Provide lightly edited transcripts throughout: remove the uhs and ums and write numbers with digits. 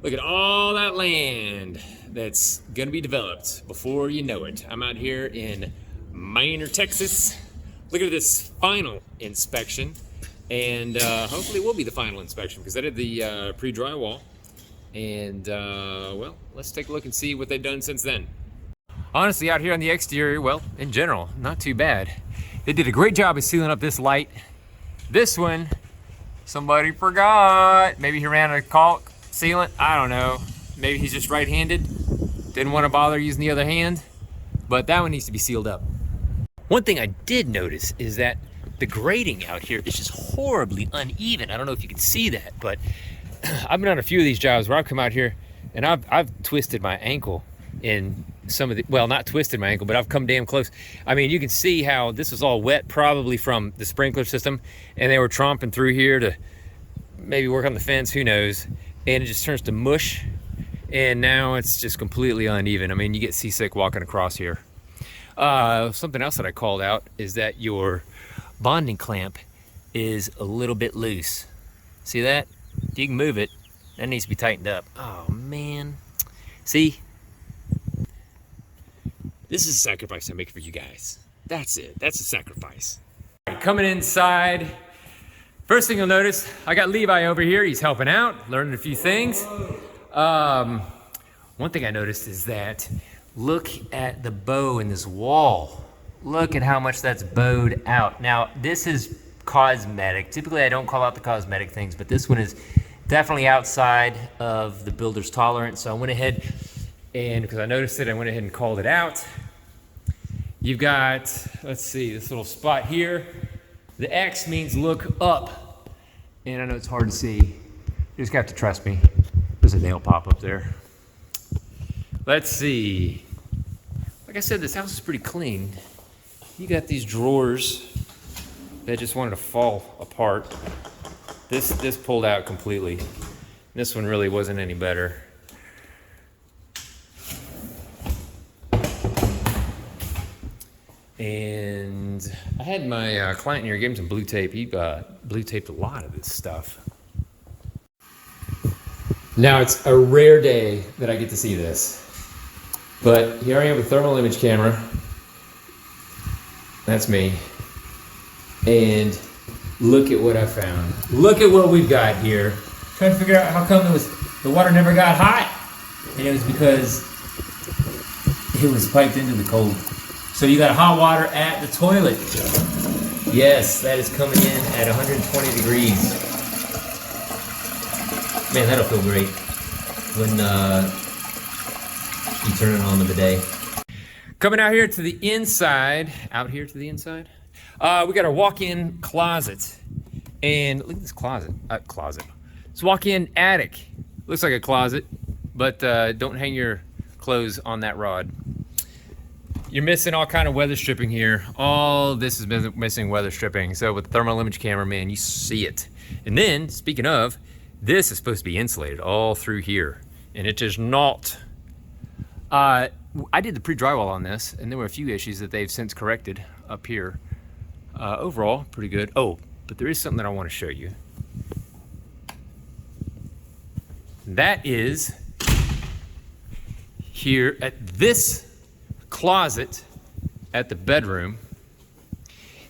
Look at all that land that's gonna be developed before you know it. I'm out here in Minor, Texas. Look at this final inspection, and hopefully it will be the final inspection because I did the pre-drywall. And well, let's take a look and see what they've done since then. Honestly, out here on the exterior, well, in general, not too bad. They did a great job of sealing up this light. This one, somebody forgot. Maybe he ran a caulk sealant, I don't know. Maybe he's just right-handed, didn't want to bother using the other hand, but that one needs to be sealed up. One thing I did notice is that the grading out here is just horribly uneven. I don't know if you can see that, but I've been on a few of these jobs where I've come out here and I've twisted my ankle in some of the, well, not twisted my ankle, but I've come damn close. I mean, you can see how this was all wet, probably from the sprinkler system, and they were tromping through here to maybe work on the fence, who knows, and it just turns to mush, and now it's just completely uneven. I mean, you get seasick walking across here. Something else that I called out is that your bonding clamp is a little bit loose. See that? If you can move it, that needs to be tightened up. Oh man. See? This is a sacrifice I make for you guys. That's it. That's a sacrifice. Coming inside. First thing you'll notice, I got Levi over here. He's helping out, learning a few things. One thing I noticed is that look at the bow in this wall. Look at how much that's bowed out. Now, this is cosmetic. Typically, I don't call out the cosmetic things, but this one is definitely outside of the builder's tolerance. So I went ahead and, because I noticed it, I went ahead and called it out. You've got, let's see, this little spot here. The X means look up. And I know it's hard to see. You just have to trust me. There's a nail pop up there. Let's see. Like I said, this house is pretty clean. You got these drawers that just wanted to fall apart. This pulled out completely. This one really wasn't any better. And I had my client here, gave him some blue tape. He blue taped a lot of this stuff. Now, it's a rare day that I get to see this. But here I am with a thermal image camera. That's me. And look at what I found. Look at what we've got here. Trying to figure out how come the water never got hot. And it was because it was piped into the cold. So you got hot water at the toilet. Yes, that is coming in at 120 degrees. Man, that'll feel great when you turn it on the bidet. Coming out here to the inside, we got our walk-in closet. And look at this closet. It's walk-in attic. Looks like a closet, but don't hang your clothes on that rod. You're missing all kind of weather stripping here. All this is missing weather stripping. So with the thermal image camera, man, you see it. And then, speaking of, this is supposed to be insulated all through here, and it is not. I did the pre-drywall on this, and there were a few issues that they've since corrected up here. Overall, pretty good. Oh, but there is something that I want to show you. That is here at this closet at the bedroom.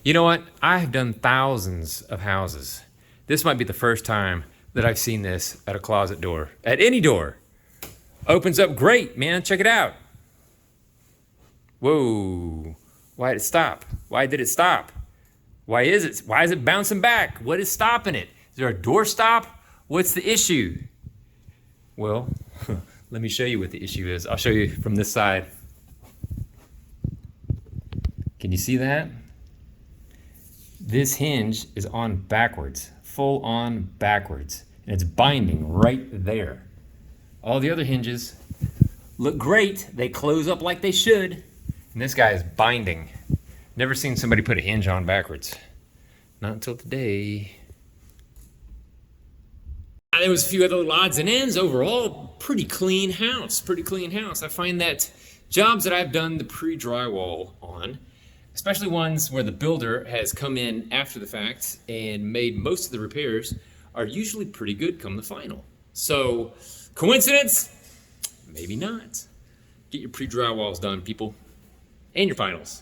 You know what? I have done thousands of houses. This might be the first time that I've seen this at a closet door. At any door. Opens up great, man. Check it out. Whoa. Why did it stop? Why did it stop? Why is it bouncing back? What is stopping it? Is there a door stop? What's the issue? Well, let me show you what the issue is. I'll show you from this side. Can you see that? This hinge is on backwards, full on backwards, and it's binding right there. All the other hinges look great. They close up like they should, and this guy is binding. Never seen somebody put a hinge on backwards. Not until today. There was a few other little odds and ends. Overall, pretty clean house, I find that jobs that I've done the pre-drywall on, especially ones where the builder has come in after the fact and made most of the repairs, are usually pretty good come the final. So Coincidence? Maybe not. Get your pre-drywalls done, people. And your finals.